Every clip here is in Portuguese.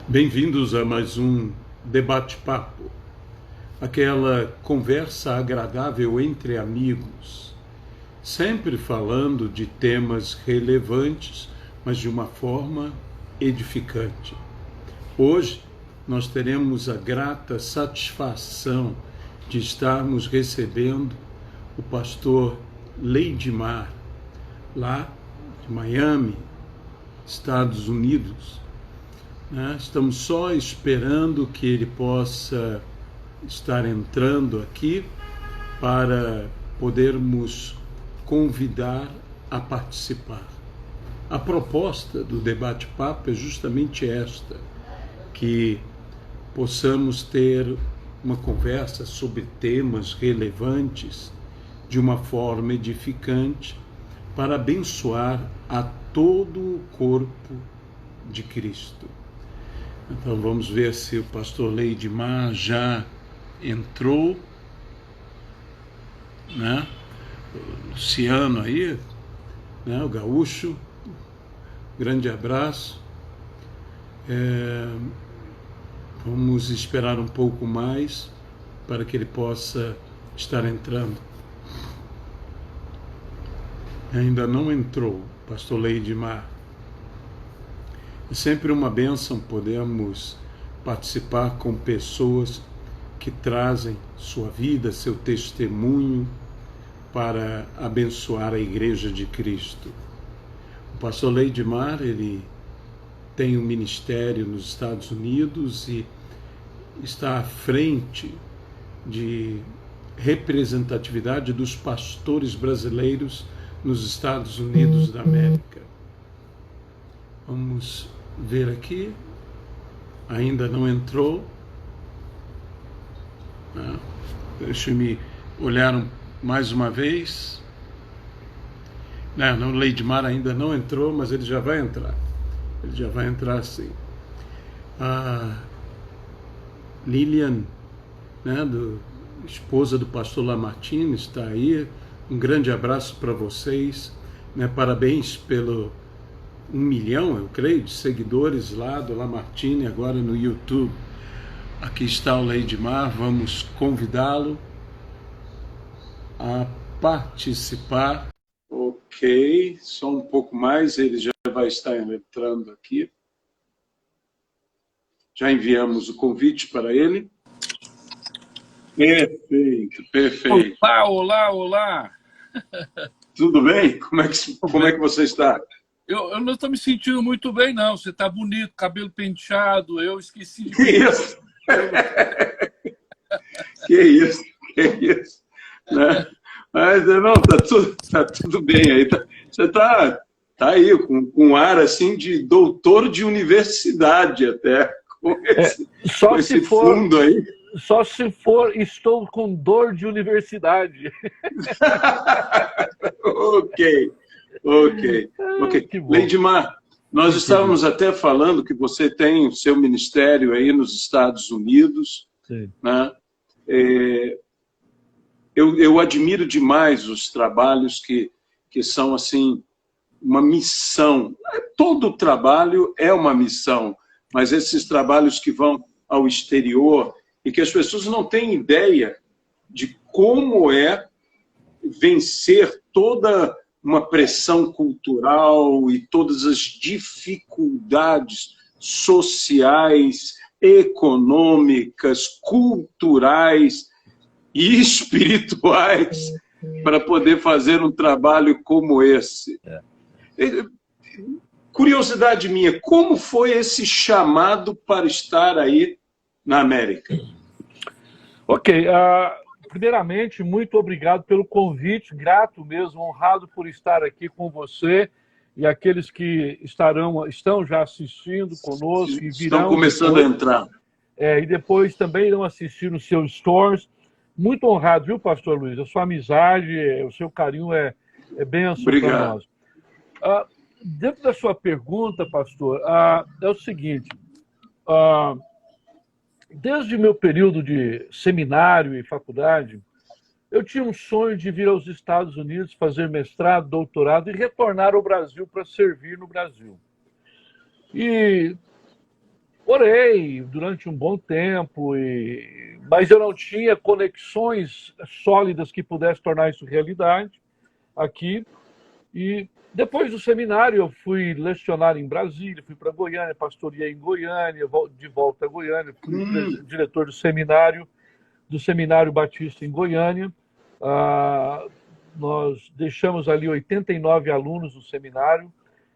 Bem-vindos a mais um debate-papo, aquela conversa agradável entre amigos, sempre falando de temas relevantes, mas de uma forma edificante. Hoje nós teremos a grata satisfação de estarmos recebendo o pastor Leidmar, lá de Miami, Estados Unidos. Estamos só esperando que ele possa estar entrando aqui para podermos convidar a participar. A proposta do debate-papo é justamente esta, que possamos ter uma conversa sobre temas relevantes de uma forma edificante para abençoar a todo o corpo de Cristo. Então vamos ver se o pastor Leidmar já entrou, né? O Luciano aí, né? O gaúcho, grande abraço. Vamos esperar um pouco mais para que ele possa estar entrando. Ainda não entrou, pastor Leidmar. É sempre uma bênção podermos participar com pessoas que trazem sua vida, seu testemunho para abençoar a Igreja de Cristo. O pastor Leidmar, ele tem um ministério nos Estados Unidos e está à frente de representatividade dos pastores brasileiros nos Estados Unidos da América. Vamos ver aqui, ainda não entrou. Deixa-me olhar mais uma vez. Não, o Leidmar ainda não entrou, mas ele já vai entrar. Ele já vai entrar sim. A Lilian, né, esposa do pastor Lamartine, está aí. Um grande abraço para vocês. Parabéns pelo 1 milhão, eu creio, de seguidores lá do Lamartine, agora no YouTube. Aqui está o Leidmar, vamos convidá-lo a participar. Ok, só um pouco mais, ele já vai estar entrando aqui. Já enviamos o convite para ele. Perfeito, perfeito. Olá. Tudo bem? Como é que você está? Eu não estou me sentindo muito bem, não. Você está bonito, cabelo penteado, eu esqueci de... Que isso? Que isso? Né? Mas não, tá tudo bem aí. Você tá aí com um ar assim de doutor de universidade até, com esse fundo aí. Só se for, estou com dor de universidade. Ok. Leidmar, nós estávamos até falando que você tem o seu ministério aí nos Estados Unidos. Sim. Né? Eu admiro demais os trabalhos que são assim uma missão. Todo trabalho é uma missão, mas esses trabalhos que vão ao exterior e que as pessoas não têm ideia de como é vencer toda uma pressão cultural e todas as dificuldades sociais, econômicas, culturais e espirituais para poder fazer um trabalho como esse. Curiosidade minha, como foi esse chamado para estar aí na América? Ok, primeiramente, muito obrigado pelo convite, grato mesmo, honrado por estar aqui com você e aqueles que estão já assistindo conosco e virão. Estão começando a entrar. E depois também irão assistir nos seus stores. Muito honrado, viu, pastor Luiz? A sua amizade, o seu carinho é bênção para nós. Dentro da sua pergunta, pastor, é o seguinte... Desde meu período de seminário e faculdade, eu tinha um sonho de vir aos Estados Unidos, fazer mestrado, doutorado e retornar ao Brasil para servir no Brasil. E orei durante um bom tempo, mas eu não tinha conexões sólidas que pudessem tornar isso realidade aqui. E depois do seminário eu fui lecionar em Brasília, fui para Goiânia, pastoreei em Goiânia, de volta a Goiânia, fui diretor do Seminário Batista em Goiânia. Nós deixamos ali 89 alunos do seminário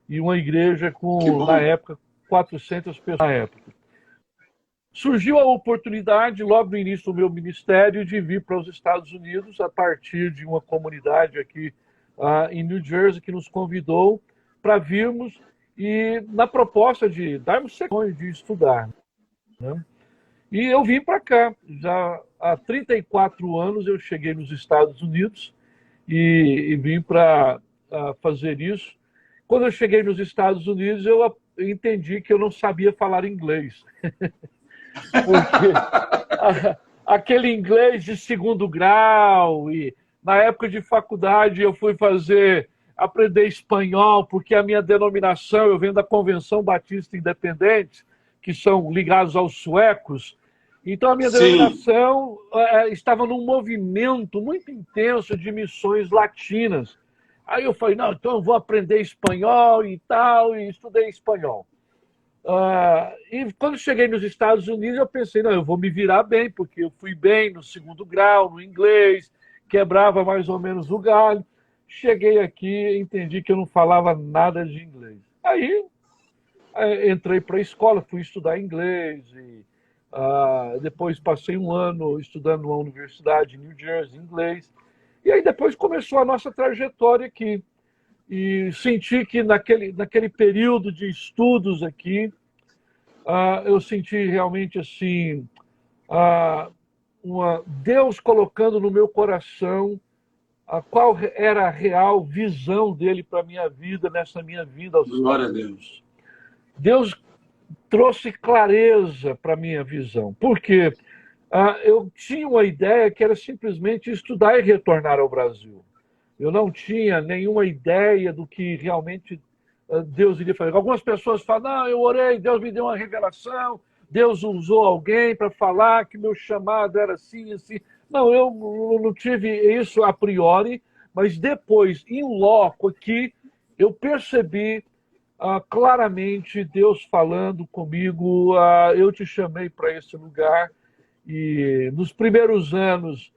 e uma igreja com, na época, 400 pessoas na época. Surgiu a oportunidade, logo no início do meu ministério, de vir para os Estados Unidos a partir de uma comunidade aqui em New Jersey que nos convidou para virmos e na proposta de darmos sequência de estudar, né? E eu vim para cá. Já há 34 anos eu cheguei nos Estados Unidos e vim para fazer isso. Quando eu cheguei nos Estados Unidos, eu entendi que eu não sabia falar inglês. Porque aquele inglês de segundo grau, e na época de faculdade eu fui aprender espanhol, porque a minha denominação, eu venho da Convenção Batista Independente, que são ligados aos suecos. Então a minha denominação estava num movimento muito intenso de missões latinas. Aí eu falei, não, então eu vou aprender espanhol e tal, e estudei espanhol. E quando cheguei nos Estados Unidos, eu pensei, não, eu vou me virar bem, porque eu fui bem no segundo grau, no inglês, quebrava mais ou menos o galho. Cheguei aqui e entendi que eu não falava nada de inglês. Aí entrei para a escola, fui estudar inglês, e depois passei um ano estudando numa universidade em New Jersey, inglês. E aí depois começou a nossa trajetória aqui. E senti que naquele período de estudos aqui, eu senti realmente assim, Deus colocando no meu coração qual era a real visão dele para a minha vida, nessa minha vida aos Estados Unidos. Deus trouxe clareza para a minha visão. Por quê? Eu tinha uma ideia que era simplesmente estudar e retornar ao Brasil. Eu não tinha nenhuma ideia do que realmente Deus iria fazer. Algumas pessoas falam, não, eu orei, Deus me deu uma revelação, Deus usou alguém para falar que meu chamado era assim, assim. Não, eu não tive isso a priori, mas depois, em loco aqui, eu percebi claramente Deus falando comigo, eu te chamei para esse lugar. E nos primeiros anos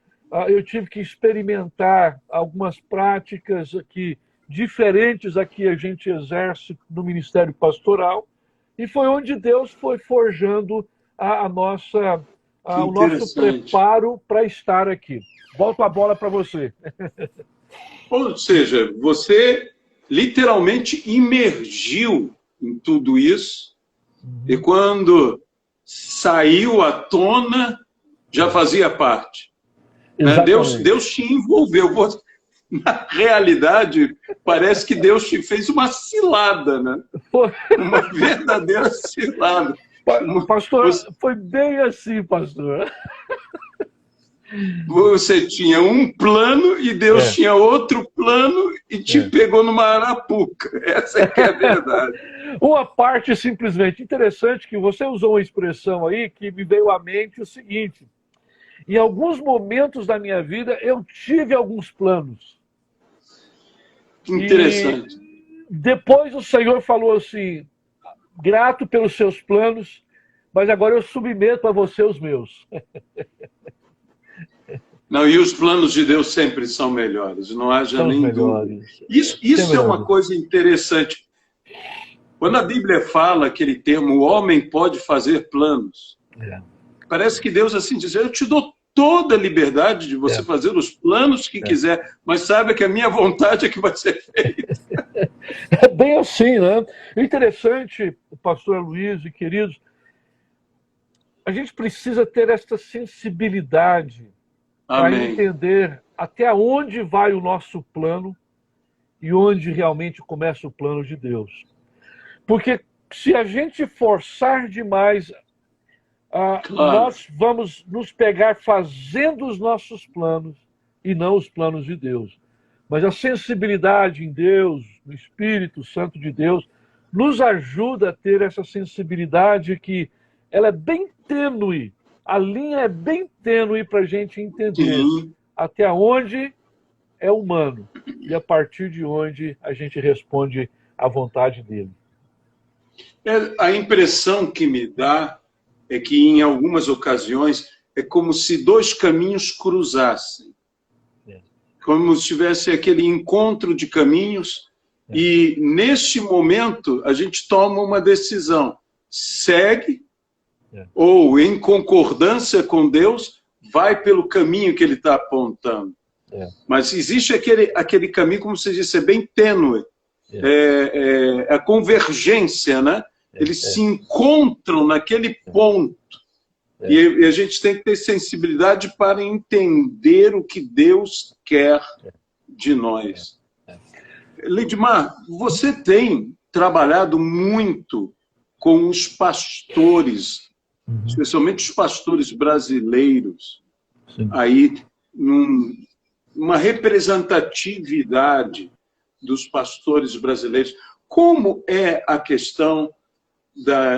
eu tive que experimentar algumas práticas aqui diferentes a que a gente exerce no ministério pastoral, e foi onde Deus foi forjando o nosso preparo para estar aqui. Volto a bola para você. Ou seja, você literalmente imergiu em tudo isso, e quando saiu à tona, já fazia parte. Né? Deus te envolveu. Na realidade, parece que Deus te fez uma cilada, né? Uma verdadeira cilada. Pastor, foi bem assim, pastor. Você tinha um plano e Deus tinha outro plano e te pegou numa arapuca. Essa é que é a verdade. Uma parte simplesmente interessante, que você usou uma expressão aí que me veio à mente o seguinte: em alguns momentos da minha vida eu tive alguns planos. Interessante. E depois o Senhor falou assim, grato pelos seus planos, mas agora eu submeto a você os meus. Não, e os planos de Deus sempre são melhores, não haja nem dúvida. Isso é uma coisa interessante. Quando a Bíblia fala aquele termo, o homem pode fazer planos, parece que Deus assim diz, eu te dou toda a liberdade de você fazer os planos que quiser, mas saiba que a minha vontade é que vai ser feita. É bem assim, né? Interessante, pastor Luiz e queridos, a gente precisa ter esta sensibilidade para entender até onde vai o nosso plano e onde realmente começa o plano de Deus. Porque se a gente forçar demais, nós vamos nos pegar fazendo os nossos planos e não os planos de Deus. Mas a sensibilidade em Deus, no Espírito Santo de Deus, nos ajuda a ter essa sensibilidade que ela é bem tênue, a linha é bem tênue para a gente entender até onde é humano e a partir de onde a gente responde à vontade dele. A impressão que me dá é que, em algumas ocasiões, é como se dois caminhos cruzassem. Como se tivesse aquele encontro de caminhos e, neste momento, a gente toma uma decisão. Segue ou, em concordância com Deus, vai pelo caminho que ele está apontando. Mas existe aquele caminho, como você disse, é bem tênue. A convergência, né? Eles se encontram naquele ponto. E a gente tem que ter sensibilidade para entender o que Deus quer de nós. Lidmar, você tem trabalhado muito com os pastores, especialmente os pastores brasileiros, aí numa representatividade dos pastores brasileiros. Como é a questão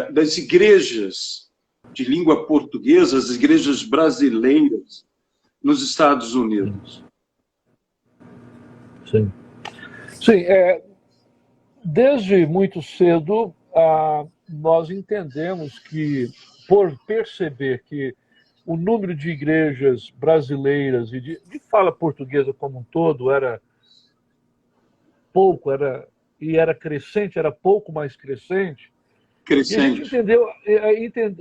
das igrejas de língua portuguesa, as igrejas brasileiras nos Estados Unidos? Sim. Sim, desde muito cedo nós entendemos que, por perceber que o número de igrejas brasileiras e de fala portuguesa como um todo era pouco, era crescente, era pouco mais crescente. E a gente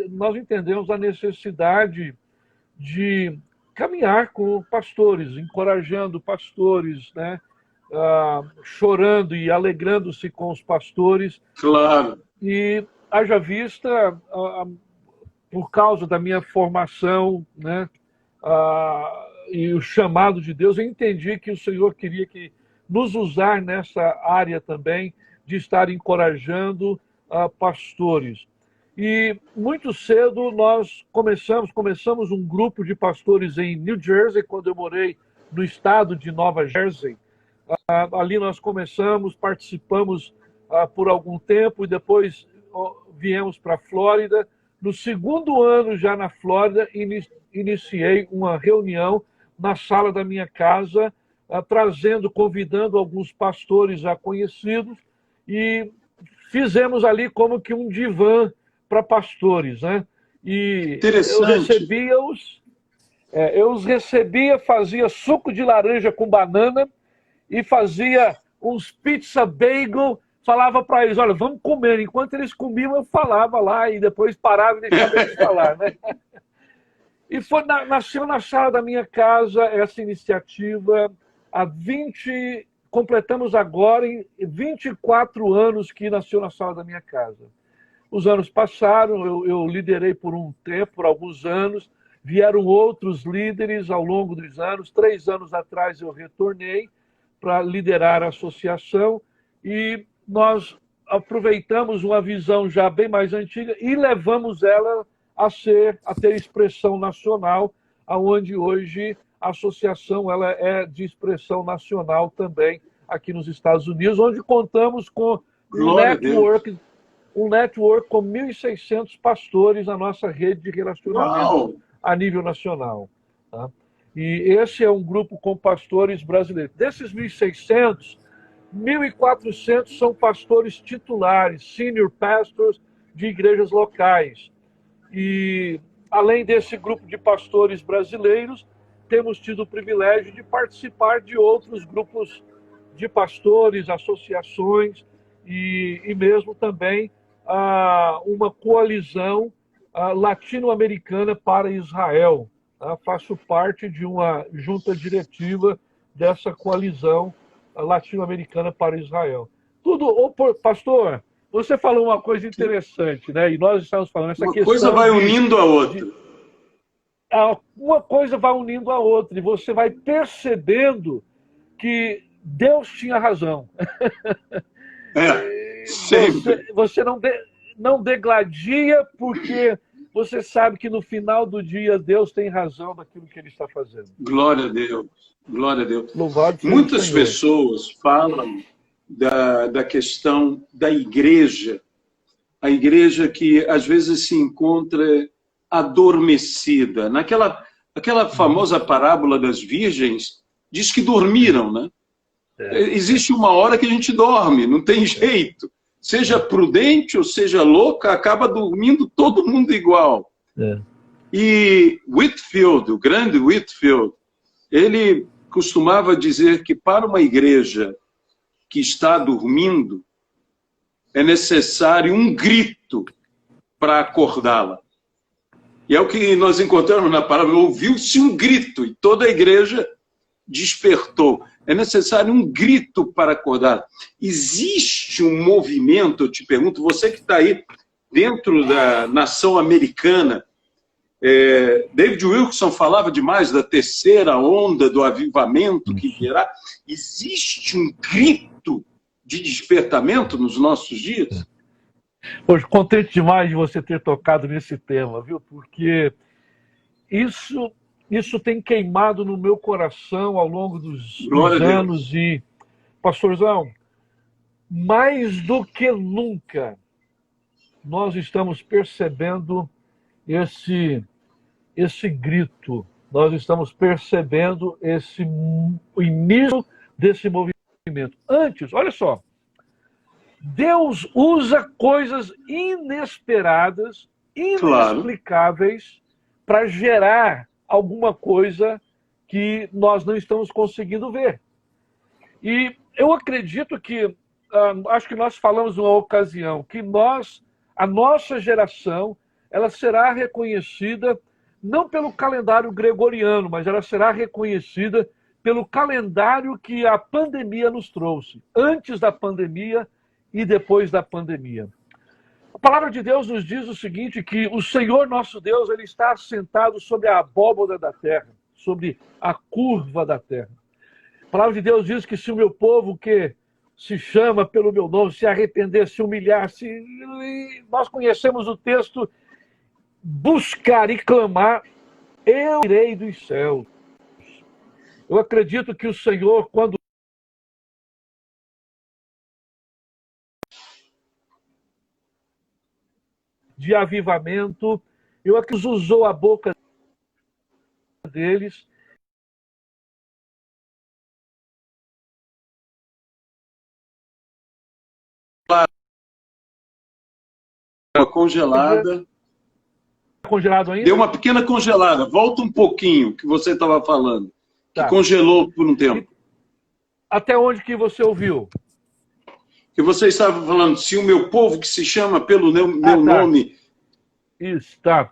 nós entendemos a necessidade de caminhar com pastores, encorajando pastores, né? Chorando e alegrando-se com os pastores. Claro. E haja vista, por causa da minha formação, né? E o chamado de Deus, eu entendi que o Senhor queria nos usar nessa área também, de estar encorajando pastores. E muito cedo nós começamos um grupo de pastores em New Jersey, quando eu morei no estado de Nova Jersey. Ali nós participamos por algum tempo e depois viemos para a Flórida. No segundo ano já na Flórida, iniciei uma reunião na sala da minha casa, convidando alguns pastores já conhecidos, e fizemos ali como que um divã para pastores, né? E eu os recebia, fazia suco de laranja com banana e fazia uns pizza bagel, falava para eles, olha, vamos comer. Enquanto eles comiam, eu falava lá e depois parava e deixava eles falar, né? E nasceu na sala da minha casa essa iniciativa completamos agora em 24 anos que nasceu na sala da minha casa. Os anos passaram, eu liderei por um tempo, por alguns anos, vieram outros líderes ao longo dos anos. 3 anos atrás eu retornei para liderar a associação e nós aproveitamos uma visão já bem mais antiga e levamos ela a ter expressão nacional, aonde hoje a associação ela é de expressão nacional também aqui nos Estados Unidos, onde contamos com um network com 1.600 pastores na nossa rede de relacionamento a nível nacional. Tá? E esse é um grupo com pastores brasileiros. Desses 1.600, 1.400 são pastores titulares, senior pastors de igrejas locais. E, além desse grupo de pastores brasileiros, temos tido o privilégio de participar de outros grupos de pastores, associações e mesmo também uma coalizão latino-americana para Israel. Faço parte de uma junta diretiva dessa coalizão latino-americana para Israel. Pastor, você falou uma coisa interessante, né? E nós estamos falando essa questão. Uma coisa vai unindo a outra. Uma coisa vai unindo a outra, e você vai percebendo que Deus tinha razão. Você não degladia, porque você sabe que no final do dia Deus tem razão daquilo que Ele está fazendo. Glória a Deus. Glória a Deus. Louvado seja Muitas o Senhor. pessoas falam da questão da igreja. A igreja que, às vezes, se encontra adormecida. Aquela famosa parábola das virgens, diz que dormiram, né? Existe uma hora que a gente dorme, não tem jeito. Seja prudente ou seja louca, acaba dormindo todo mundo igual. E Whitefield, o grande Whitefield, ele costumava dizer que para uma igreja que está dormindo, é necessário um grito para acordá-la. E é o que nós encontramos na palavra, ouviu-se um grito e toda a igreja despertou. É necessário um grito para acordar. Existe um movimento, eu te pergunto, você que está aí dentro da nação americana, David Wilkerson falava demais da terceira onda do avivamento que virá. Existe um grito de despertamento nos nossos dias? Hoje, contente demais de você ter tocado nesse tema, viu? Porque isso tem queimado no meu coração ao longo dos anos. E, pastorzão, mais do que nunca, nós estamos percebendo esse grito, nós estamos percebendo o início desse movimento. Antes, olha só, Deus usa coisas inesperadas, inexplicáveis, para gerar alguma coisa que nós não estamos conseguindo ver. E eu acredito que, acho que nós falamos numa ocasião, que a nossa geração, ela será reconhecida não pelo calendário gregoriano, mas ela será reconhecida pelo calendário que a pandemia nos trouxe, antes da pandemia e depois da pandemia. A palavra de Deus nos diz o seguinte, que o Senhor nosso Deus, ele está assentado sobre a abóbora da terra, sobre a curva da terra. A palavra de Deus diz que se o meu povo que se chama pelo meu nome, se arrepender, se humilhar, nós conhecemos o texto, buscar e clamar, eu irei dos céus. Eu acredito que o Senhor, quando de avivamento, eu acredito que usou a boca deles congelada. Congelado ainda? Deu uma pequena congelada. Volta um pouquinho que você estava falando. Que congelou por um tempo. Até onde que você ouviu? Que você estava falando, se o meu povo que se chama pelo meu nome... Isso, tá.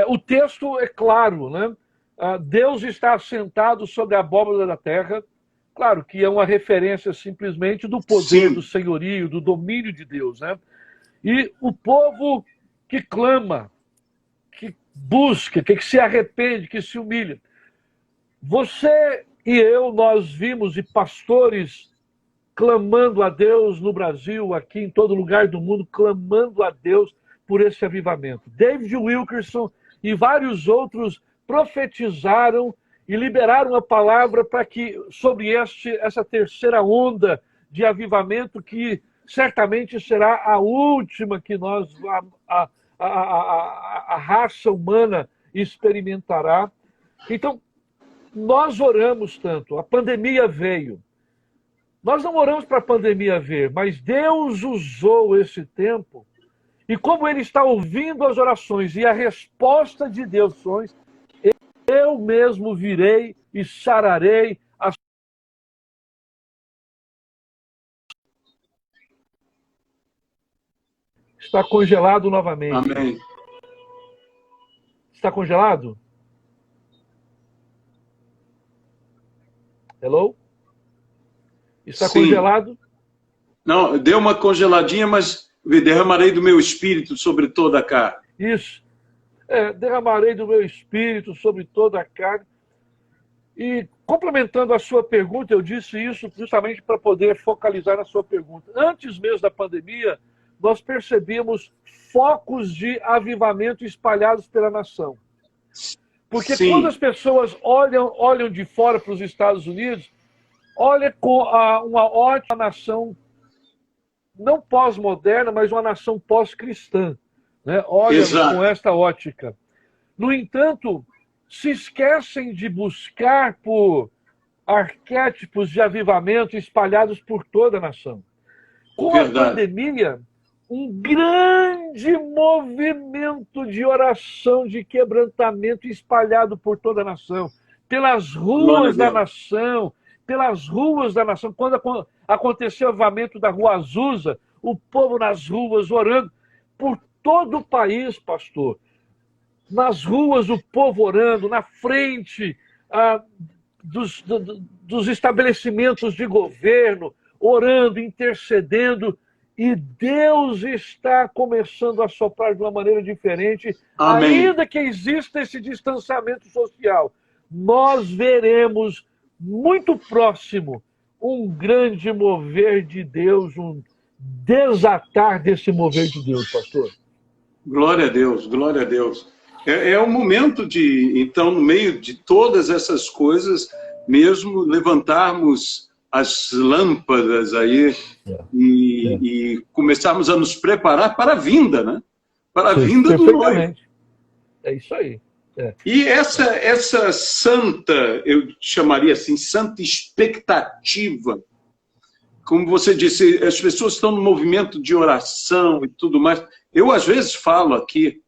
O texto é claro, né? Deus está assentado sobre a abóbora da terra. Claro que é uma referência simplesmente do poder, do senhorio, do domínio de Deus, né? E o povo que clama, que busca, que se arrepende, que se humilha. Você e eu, nós vimos e pastores clamando a Deus no Brasil, aqui em todo lugar do mundo, clamando a Deus por esse avivamento. David Wilkerson e vários outros profetizaram e liberaram a palavra para que, sobre essa terceira onda de avivamento, que certamente será a última que a raça humana experimentará. Então, nós oramos tanto, a pandemia veio. Nós não oramos para a pandemia vir, mas Deus usou esse tempo, e como Ele está ouvindo as orações e a resposta de Deus, eu mesmo virei e sararei as... Está congelado novamente. Amém. Está congelado? Hello? Está congelado? Não, deu uma congeladinha, mas derramarei do meu espírito sobre toda a carne. Isso. Derramarei do meu espírito sobre toda a carne. E, complementando a sua pergunta, eu disse isso justamente para poder focalizar na sua pergunta. Antes mesmo da pandemia, nós percebemos focos de avivamento espalhados pela nação. Porque quando as pessoas olham de fora para os Estados Unidos, olha com uma ótima nação, não pós-moderna, mas uma nação pós-cristã, né? Olha Exato. com esta ótica. No entanto, se esquecem de buscar por arquétipos de avivamento espalhados por toda a nação. Com a pandemia, um grande movimento de oração, de quebrantamento espalhado por toda a nação, pelas ruas da nação, Quando aconteceu o avivamento da Rua Azusa, o povo nas ruas orando por todo o país, pastor. Nas ruas, o povo orando, na frente dos estabelecimentos de governo, orando, intercedendo, e Deus está começando a soprar de uma maneira diferente. Amém. Ainda que exista esse distanciamento social, nós veremos muito próximo um grande mover de Deus, um desatar desse mover de Deus, pastor. Glória a Deus, glória a Deus. É o momento de, então, no meio de todas essas coisas, mesmo levantarmos as lâmpadas aí e começarmos a nos preparar para a vinda, né? Para a vinda do noivo. É isso aí. E essa santa, eu chamaria assim, santa expectativa, como você disse, as pessoas estão no movimento de oração e tudo mais. Eu, às vezes, falo aqui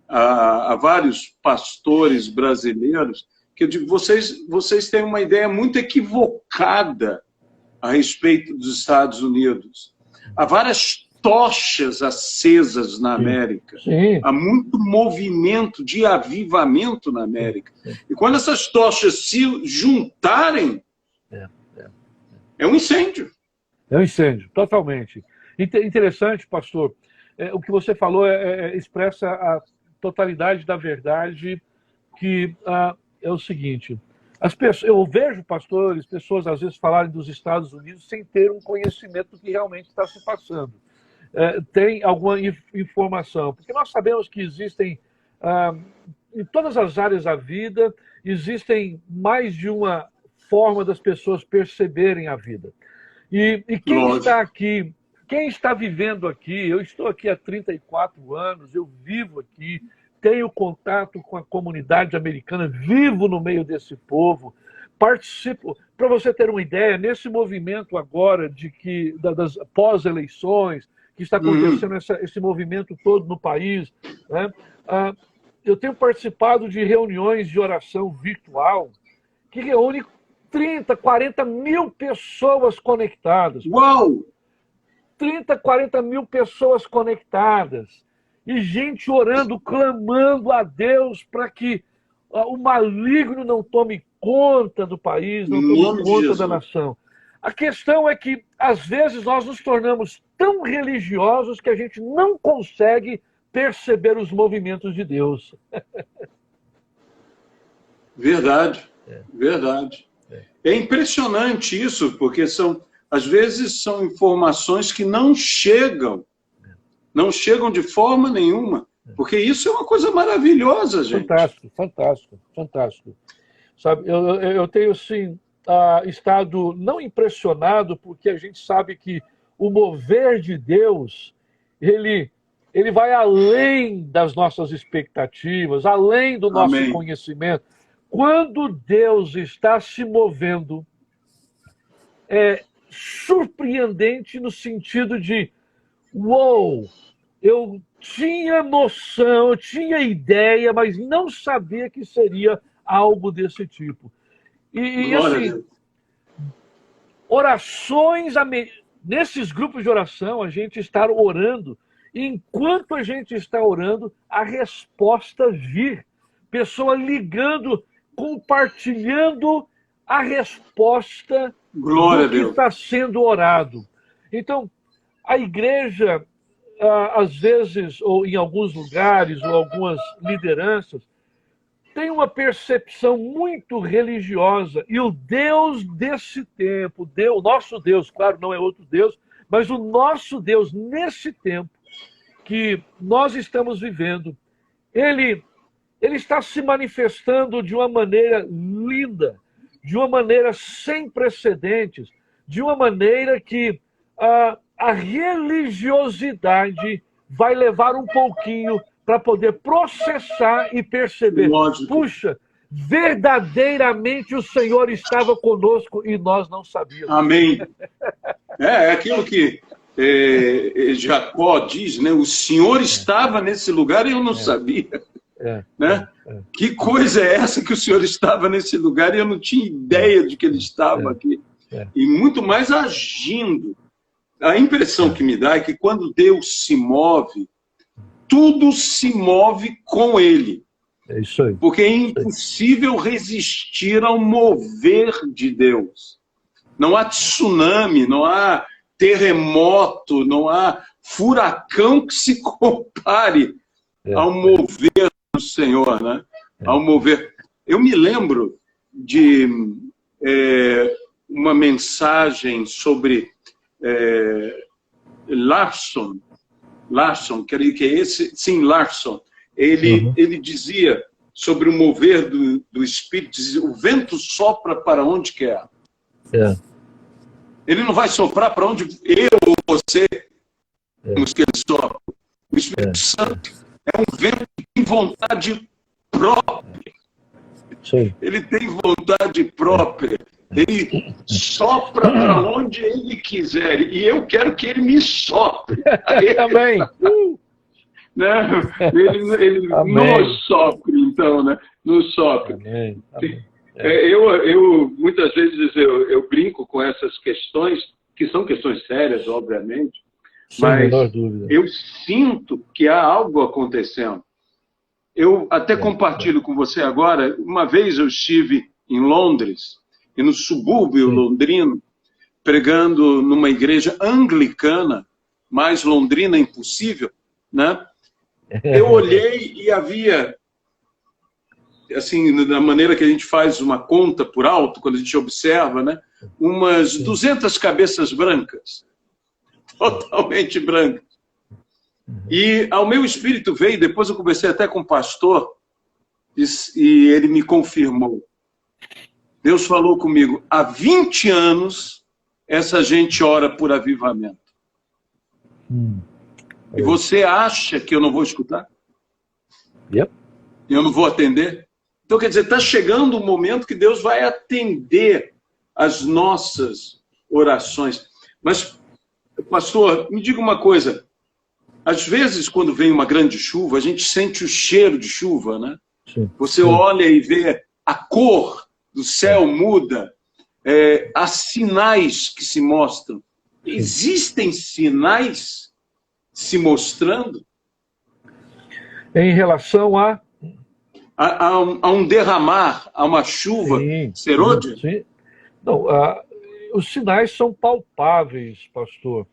a vários pastores brasileiros que eu digo, vocês têm uma ideia muito equivocada a respeito dos Estados Unidos. Há várias tochas acesas na América. Sim. Há muito movimento de avivamento na América. E quando essas tochas se juntarem, é um incêndio. É um incêndio, totalmente. Interessante, pastor. O que você falou expressa a totalidade da verdade, que é o seguinte. Eu vejo, pastores, pessoas às vezes falarem dos Estados Unidos sem ter um conhecimento do que realmente está se passando. Tem alguma informação, porque nós sabemos que existem, em todas as áreas da vida, existem mais de uma forma das pessoas perceberem a vida. E quem está aqui, quem está vivendo aqui, eu estou aqui há 34 anos, eu vivo aqui, tenho contato com a comunidade americana, vivo no meio desse povo, participo. Para você ter uma ideia, nesse movimento agora das pós-eleições, que está acontecendo esse movimento todo no país, né? Eu tenho participado de reuniões de oração virtual que reúne 30, 40 mil pessoas conectadas. Uau! 30, 40 mil pessoas conectadas. E gente orando, clamando a Deus para que o maligno não tome conta do país, não tome conta da nação. A questão é que, às vezes, nós nos tornamos tão religiosos que a gente não consegue perceber os movimentos de Deus. Verdade, verdade. É impressionante isso, porque às vezes são informações que não chegam de forma nenhuma, porque isso é uma coisa maravilhosa, gente. Fantástico, fantástico, fantástico. Sabe, eu tenho, sim, estado não impressionado, porque a gente sabe que o mover de Deus, ele vai além das nossas expectativas, além do nosso conhecimento. Quando Deus está se movendo, é surpreendente no sentido de, uou, eu tinha noção, eu tinha ideia, mas não sabia que seria algo desse tipo. E assim, orações, nesses grupos de oração, a gente está orando, e enquanto a gente está orando, a resposta vir. Pessoa ligando, compartilhando a resposta do que está sendo orado. Então, a igreja, às vezes, ou em alguns lugares, ou algumas lideranças, tem uma percepção muito religiosa. E o Deus desse tempo, o nosso Deus, claro, não é outro Deus, mas o nosso Deus, nesse tempo que nós estamos vivendo, ele está se manifestando de uma maneira linda, de uma maneira sem precedentes, de uma maneira que a religiosidade vai levar um pouquinho para poder processar e perceber. Lógico. Puxa, verdadeiramente o Senhor estava conosco e nós não sabíamos. Amém. É aquilo que Jacó diz, né? O Senhor estava nesse lugar e eu não sabia. Né? Que coisa é essa que o Senhor estava nesse lugar e eu não tinha ideia de que ele estava aqui? E muito mais agindo. A impressão que me dá é que quando Deus se move, tudo se move com ele. É isso aí. Porque é impossível resistir ao mover de Deus. Não há tsunami, não há terremoto, não há furacão que se compare ao mover do Senhor, né? Ao mover. Eu me lembro de uma mensagem sobre Larson, creio que é esse, sim, Larson. Ele dizia sobre o mover do Espírito, dizia, o vento sopra para onde quer. Ele não vai soprar para onde eu ou você temos que ele sopra. O Espírito Santo é um vento que tem vontade própria. Sim. Ele tem vontade própria. Ele sopra para onde ele quiser. E eu quero que ele me sopre. Também. Né? Ele nos sopre, então, né? Nos sopre. Amém. Amém. Eu muitas vezes eu brinco com essas questões, que são questões sérias, obviamente, mas eu sinto que há algo acontecendo. Eu até compartilho com você agora, uma vez eu estive em Londres, e no subúrbio londrino, pregando numa igreja anglicana, mais londrina impossível, né? Eu olhei e havia, assim, da maneira que a gente faz uma conta por alto, quando a gente observa, né? Umas 200 cabeças brancas, totalmente brancas. E ao meu espírito veio, depois eu conversei até com o pastor, e ele me confirmou. Deus falou comigo, há 20 anos, essa gente ora por avivamento. E você acha que eu não vou escutar? Eu não vou atender? Então, quer dizer, está chegando o momento que Deus vai atender as nossas orações. Mas, pastor, me diga uma coisa. Às vezes, quando vem uma grande chuva, a gente sente o cheiro de chuva, né? Sim. Você olha e vê a cor do céu muda. Há sinais que se mostram. Existem sinais se mostrando? Em relação a um derramar, a uma chuva serôdia? Sim. Não, os sinais são palpáveis, pastor.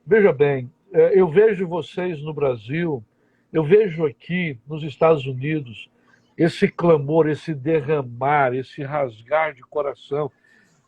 Veja bem, eu vejo vocês no Brasil, eu vejo aqui nos Estados Unidos, esse clamor, esse derramar, esse rasgar de coração.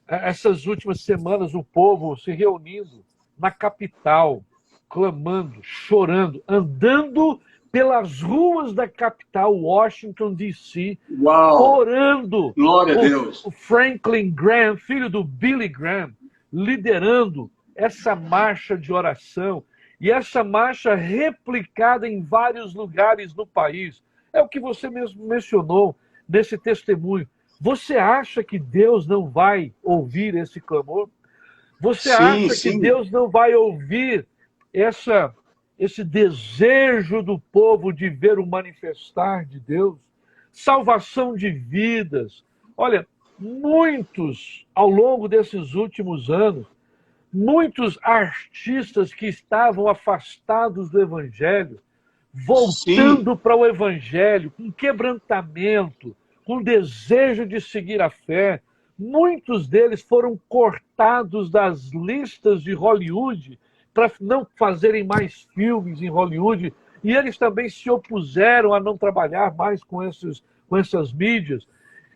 Essas últimas semanas, o povo se reunindo na capital, clamando, chorando, andando pelas ruas da capital, Washington, D.C., orando. Glória a Deus. O Franklin Graham, filho do Billy Graham, liderando essa marcha de oração. E essa marcha replicada em vários lugares no país. É o que você mesmo mencionou nesse testemunho. Você acha que Deus não vai ouvir esse clamor? Você acha que Deus não vai ouvir esse desejo do povo de ver o manifestar de Deus? Salvação de vidas. Olha, muitos, ao longo desses últimos anos, muitos artistas que estavam afastados do Evangelho, voltando para o Evangelho, com quebrantamento, com desejo de seguir a fé. Muitos deles foram cortados das listas de Hollywood para não fazerem mais filmes em Hollywood, e eles também se opuseram a não trabalhar mais com essas mídias.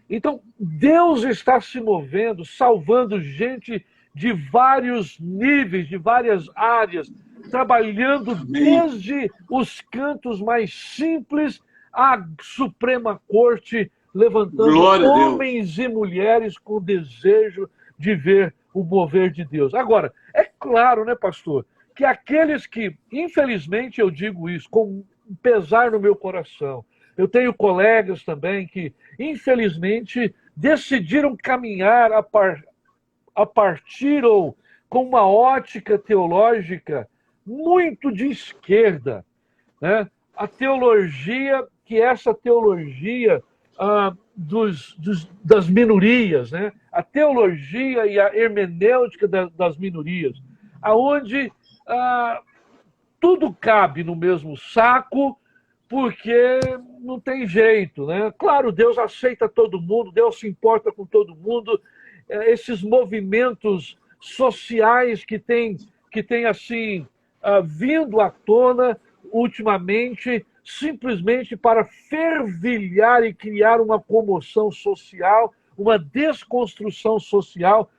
Então, Deus está se movendo, salvando gente de vários níveis, de várias áreas, trabalhando desde os cantos mais simples à Suprema Corte levantando homens e mulheres com desejo de ver o mover de Deus. Agora, é claro, né, pastor, que aqueles que, infelizmente eu digo isso com pesar no meu coração, eu tenho colegas também que, infelizmente, decidiram caminhar a partir ou com uma ótica teológica muito de esquerda, né? A teologia, que é essa teologia das minorias, né? A teologia e a hermenêutica das minorias, aonde tudo cabe no mesmo saco, porque não tem jeito, né? Claro, Deus aceita todo mundo, Deus se importa com todo mundo. Esses movimentos sociais que tem assim, vindo à tona ultimamente, simplesmente para fervilhar e criar uma comoção social, uma desconstrução social.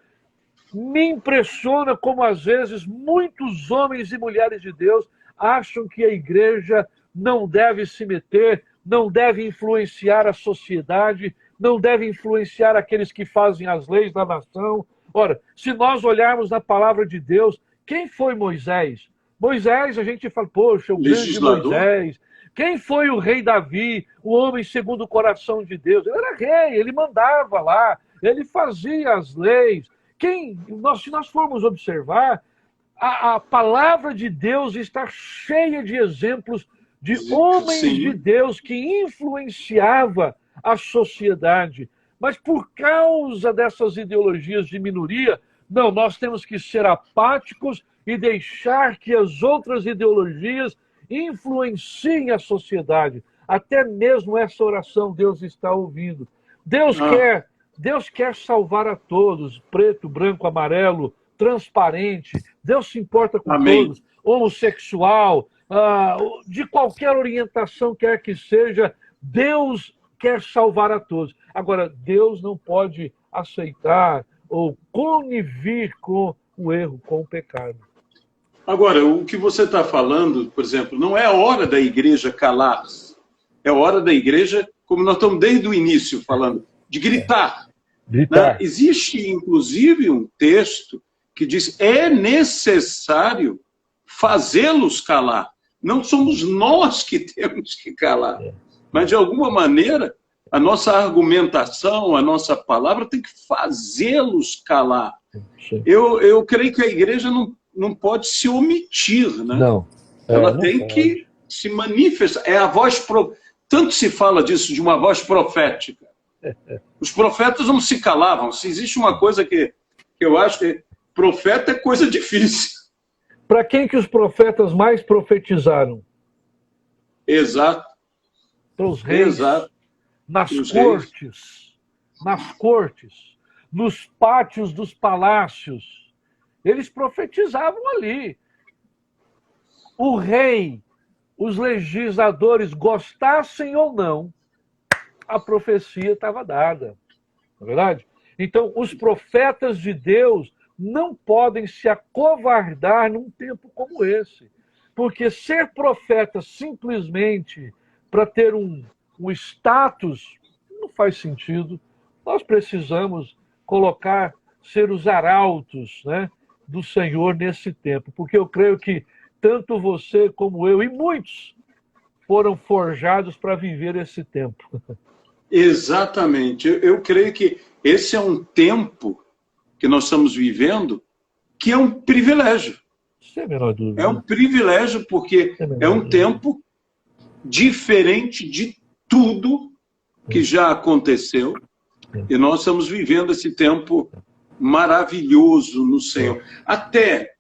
Me impressiona como, às vezes, muitos homens e mulheres de Deus acham que a igreja não deve se meter, não deve influenciar a sociedade, não deve influenciar aqueles que fazem as leis da nação. Ora, se nós olharmos na palavra de Deus, quem foi Moisés? Moisés, a gente fala, poxa, o grande Moisés. Quem foi o rei Davi, o homem segundo o coração de Deus? Ele era rei, ele mandava lá, ele fazia as leis. Se nós formos observar, a palavra de Deus está cheia de exemplos de homens de Deus que influenciava a sociedade. Mas por causa dessas ideologias de minoria, não, nós temos que ser apáticos e deixar que as outras ideologias influenciem a sociedade. Até mesmo essa oração Deus está ouvindo. Deus quer salvar a todos, preto, branco, amarelo, transparente. Deus se importa com todos, homossexual, de qualquer orientação quer que seja, Deus quer salvar a todos. Agora, Deus não pode aceitar ou conivir com o erro, com o pecado. Agora, o que você está falando, por exemplo, não é a hora da igreja calar-se. É a hora da igreja, como nós estamos desde o início falando, de gritar. Né? Existe, inclusive, um texto que diz que é necessário fazê-los calar. Não somos nós que temos que calar. Mas, de alguma maneira, a nossa argumentação, a nossa palavra tem que fazê-los calar. Eu creio que a igreja não pode se omitir, né? Não. Ela tem que se manifestar. É a voz... Tanto se fala disso, de uma voz profética. Os profetas não se calavam. Se existe uma coisa que eu acho que profeta é coisa difícil. Para quem que os profetas mais profetizaram? Exato. Para os reis. Exato. Nas cortes, nos pátios dos palácios. Eles profetizavam ali. O rei, os legisladores, gostassem ou não, a profecia estava dada. Não é verdade? Então, os profetas de Deus não podem se acovardar num tempo como esse. Porque ser profeta simplesmente para ter um status não faz sentido. Nós precisamos ser os arautos, né, do Senhor nesse tempo. Porque eu creio que tanto você como eu e muitos foram forjados para viver esse tempo. Exatamente. Eu creio que esse é um tempo que nós estamos vivendo que é um privilégio. Sem a menor dúvida. É um privilégio porque é um tempo diferente de tudo que já aconteceu. E nós estamos vivendo esse tempo maravilhoso no Senhor. Até,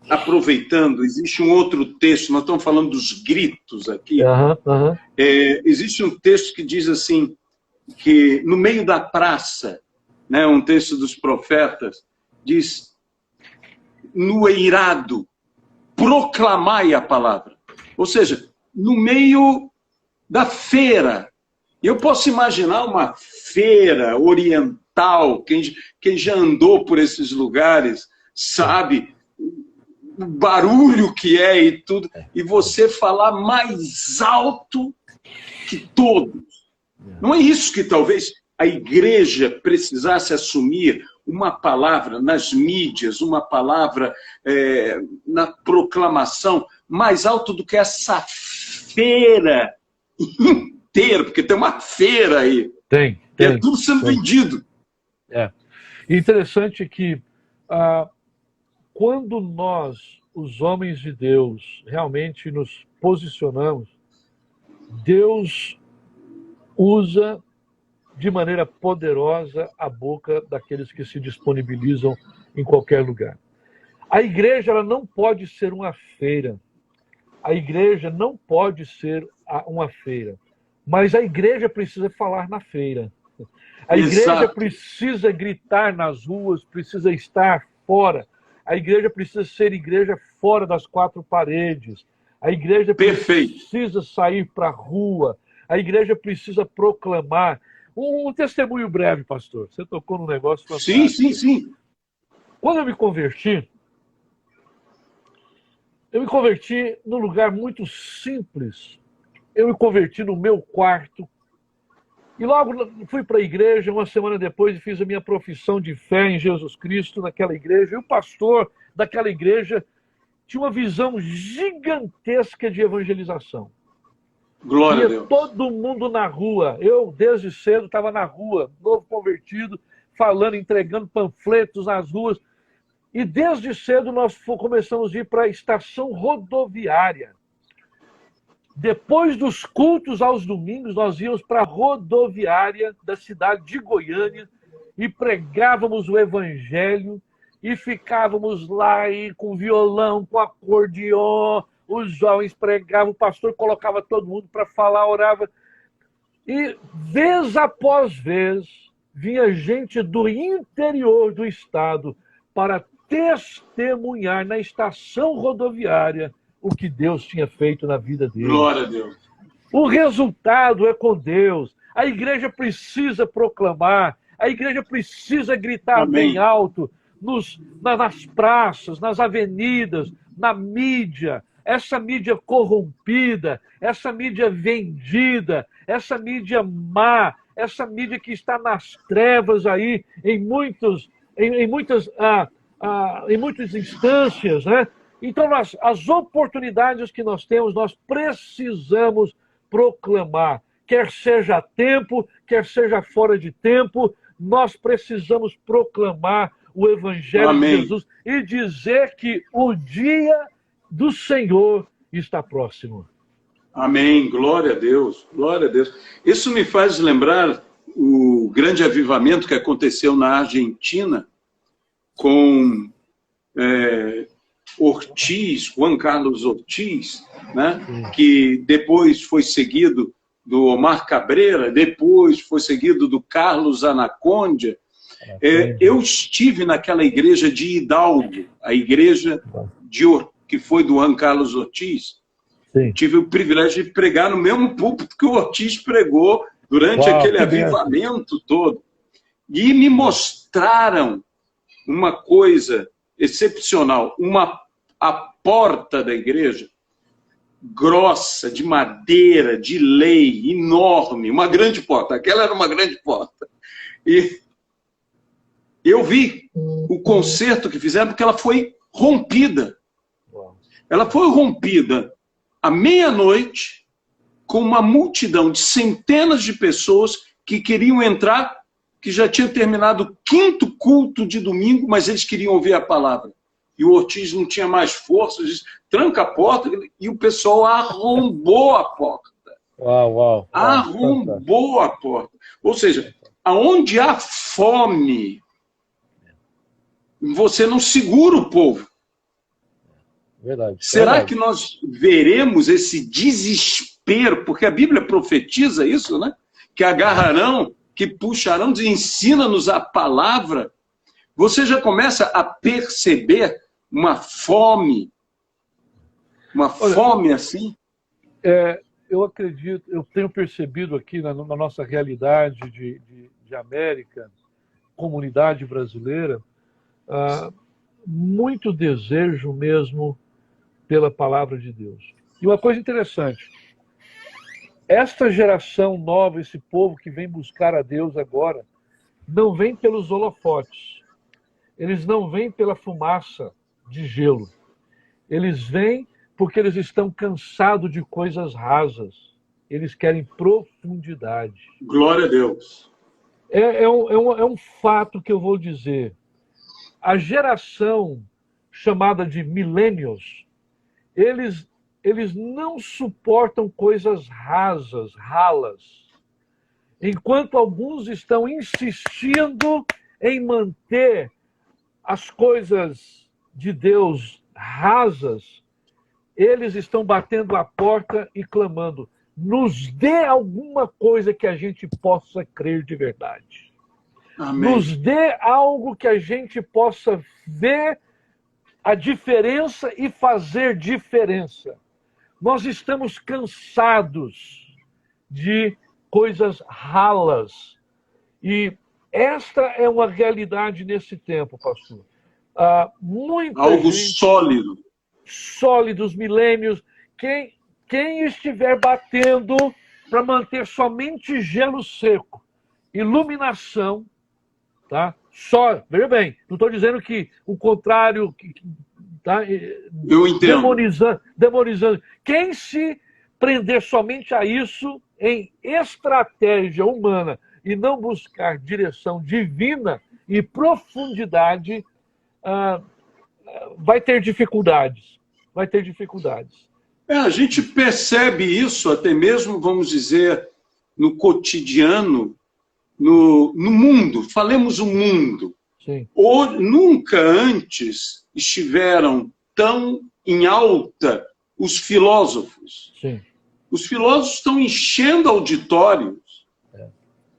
aproveitando, existe um outro texto, nós estamos falando dos gritos aqui. Existe um texto que diz assim, que no meio da praça, né, um texto dos profetas, diz, no eirado, proclamai a palavra. Ou seja, no meio da feira. Eu posso imaginar uma feira oriental, quem já andou por esses lugares, sabe o barulho que é e tudo, e você falar mais alto que todos. Não é isso que talvez a igreja precisasse assumir, uma palavra nas mídias, uma palavra na proclamação, mais alto do que essa feira inteira, porque tem uma feira aí. Tem. É tudo sendo vendido. Interessante que quando nós, os homens de Deus, realmente nos posicionamos, Deus usa de maneira poderosa a boca daqueles que se disponibilizam em qualquer lugar. A igreja, ela não pode ser uma feira. A igreja não pode ser uma feira. Mas a igreja precisa falar na feira. A igreja precisa gritar nas ruas, precisa estar fora. A igreja precisa ser igreja fora das quatro paredes. A igreja precisa sair para a rua. A igreja precisa proclamar. Um testemunho breve, pastor. Você tocou num negócio fantástico. Sim. Quando eu me converti num lugar muito simples. Eu me converti no meu quarto. E logo fui para a igreja, uma semana depois, e fiz a minha profissão de fé em Jesus Cristo naquela igreja. E o pastor daquela igreja tinha uma visão gigantesca de evangelização. Glória a Deus. Todo mundo na rua. Eu, desde cedo, estava na rua, novo convertido, falando, entregando panfletos nas ruas. E desde cedo nós começamos a ir para a estação rodoviária. Depois dos cultos aos domingos, nós íamos para a rodoviária da cidade de Goiânia e pregávamos o evangelho e ficávamos lá e com violão, com acordeon, os jovens pregavam, o pastor colocava todo mundo para falar, orava. E vez após vez, vinha gente do interior do estado para testemunhar na estação rodoviária o que Deus tinha feito na vida deles. Glória a Deus. O resultado é com Deus. A igreja precisa proclamar, a igreja precisa gritar bem alto nas praças, nas avenidas, na mídia. Essa mídia corrompida, essa mídia vendida, essa mídia má, essa mídia que está nas trevas aí, em muitas instâncias, né? Então, as oportunidades que nós temos, nós precisamos proclamar. Quer seja a tempo, quer seja fora de tempo, nós precisamos proclamar o Evangelho de Jesus e dizer que o dia do Senhor está próximo. Amém. Glória a Deus. Glória a Deus. Isso me faz lembrar o grande avivamento que aconteceu na Argentina com Juan Carlos Ortiz, né? Que depois foi seguido do Omar Cabrera, depois foi seguido do Carlos Anacondia. Eu estive naquela igreja de Hidalgo, a igreja que foi do Juan Carlos Ortiz. Sim. Tive o privilégio de pregar no mesmo púlpito que o Ortiz pregou durante aquele avivamento todo. E me mostraram uma coisa excepcional, a porta da igreja, grossa, de madeira, de lei, enorme, uma grande porta. Aquela era uma grande porta. E eu vi o concerto que fizeram, porque ela foi rompida. Ela foi rompida à meia-noite, com uma multidão de centenas de pessoas que queriam entrar, que já tinha terminado o 5º culto de domingo, mas eles queriam ouvir a palavra. E o Ortiz não tinha mais força, disse, tranca a porta, e o pessoal arrombou a porta. Arrombou a porta. Ou seja, aonde há fome, você não segura o povo. Verdade. Será que nós veremos esse desespero? Porque a Bíblia profetiza isso, né? Que agarrarão, que puxarão, ensina-nos a palavra. Você já começa a perceber uma fome assim? Eu acredito, eu tenho percebido aqui na nossa realidade de América, comunidade brasileira, muito desejo mesmo pela palavra de Deus. E uma coisa interessante, esta geração nova, esse povo que vem buscar a Deus agora, não vem pelos holofotes. Eles não vêm pela fumaça de gelo. Eles vêm porque eles estão cansados de coisas rasas. Eles querem profundidade. Glória a Deus. É um fato que eu vou dizer. A geração chamada de millennials, eles não suportam coisas rasas, ralas. Enquanto alguns estão insistindo em manter as coisas de Deus rasas, eles estão batendo a porta e clamando: nos dê alguma coisa que a gente possa crer de verdade. Amém. Nos dê algo que a gente possa ver a diferença e fazer diferença. Nós estamos cansados de coisas ralas. E esta é uma realidade nesse tempo, pastor. Algo sólido. Sólidos, milênios. Quem estiver batendo para manter somente gelo seco, iluminação, tá? Só, veja bem, não estou dizendo que o contrário, tá? Eu entendo. Demonizando. Quem se prender somente a isso em estratégia humana e não buscar direção divina e profundidade, vai ter dificuldades. Vai ter dificuldades. A gente percebe isso até mesmo, vamos dizer, no cotidiano, no mundo. Falemos o mundo. Sim. Nunca antes estiveram tão em alta os filósofos. Sim. Os filósofos estão enchendo auditórios.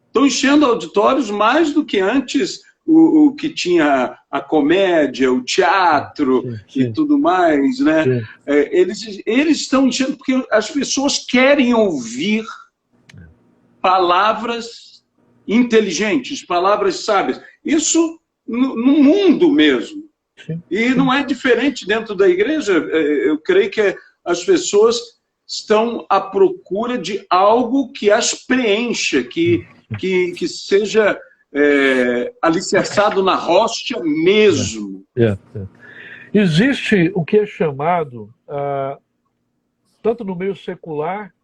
Estão enchendo auditórios mais do que antes o que tinha a comédia, o teatro sim. e tudo mais, né? Eles estão enchendo porque as pessoas querem ouvir palavras inteligentes, palavras sábias. Isso no mundo mesmo. Sim. E não é diferente dentro da igreja. Eu creio que as pessoas estão à procura de algo que as preencha, que seja alicerçado na rocha mesmo. Existe o que é chamado, tanto no meio secular,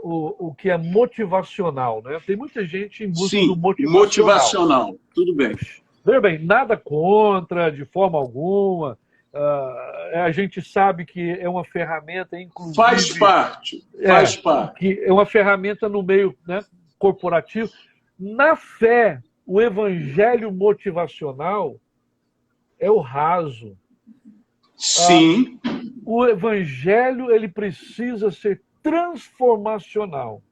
o que é motivacional, né? Tem muita gente em busca do motivacional. Tudo bem. Veja bem, nada contra, de forma alguma. A gente sabe que é uma ferramenta, inclusive... Faz parte. Que é uma ferramenta no meio, né, corporativo. Na fé, o evangelho motivacional é o raso. Sim. O evangelho, ele precisa ser transformacional.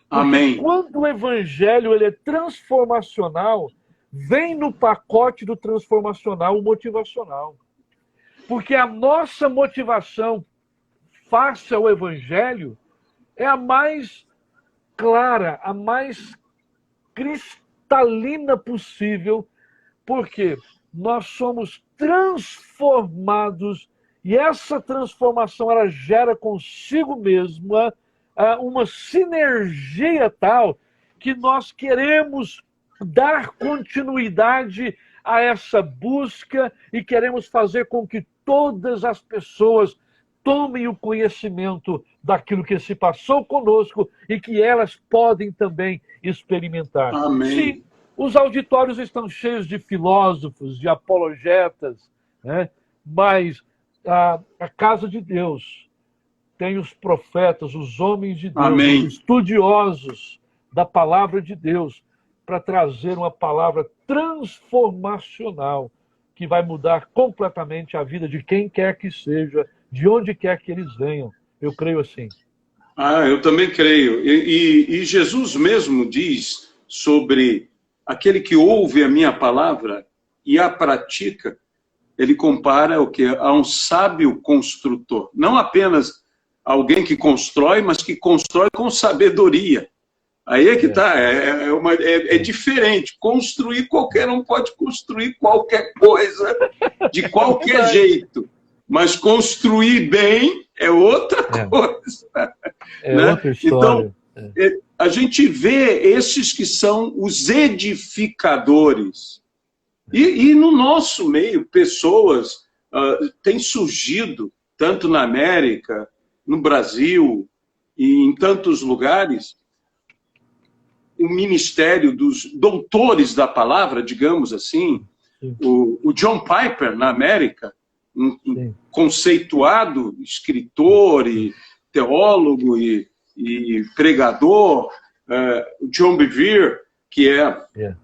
Porque amém. Quando o evangelho ele é transformacional, vem no pacote do transformacional o motivacional. Porque a nossa motivação face ao evangelho é a mais clara, a mais cristalina possível, porque nós somos transformados e essa transformação ela gera consigo mesma uma sinergia tal que nós queremos dar continuidade a essa busca e queremos fazer com que todas as pessoas tomem o conhecimento daquilo que se passou conosco e que elas podem também experimentar. Amém. Sim, os auditórios estão cheios de filósofos, de apologetas, né? Mas a casa de Deus tem os profetas, os homens de Deus, amém. Os estudiosos da palavra de Deus, para trazer uma palavra transformacional que vai mudar completamente a vida de quem quer que seja, de onde quer que eles venham. Eu creio assim. Eu também creio. E Jesus mesmo diz sobre aquele que ouve a minha palavra e a pratica, ele compara o quê? A um sábio construtor. Não apenas alguém que constrói, mas que constrói com sabedoria. Aí é que está, é diferente. Construir, qualquer um pode construir qualquer coisa, de qualquer jeito. Mas construir bem é outra coisa. É né? outra história. Então, a gente vê esses que são os edificadores. E no nosso meio, pessoas têm surgido, tanto na América, no Brasil e em tantos lugares, o ministério dos doutores da palavra, digamos assim, o John Piper, na América, um conceituado escritor e teólogo e pregador, o John Bevere, que é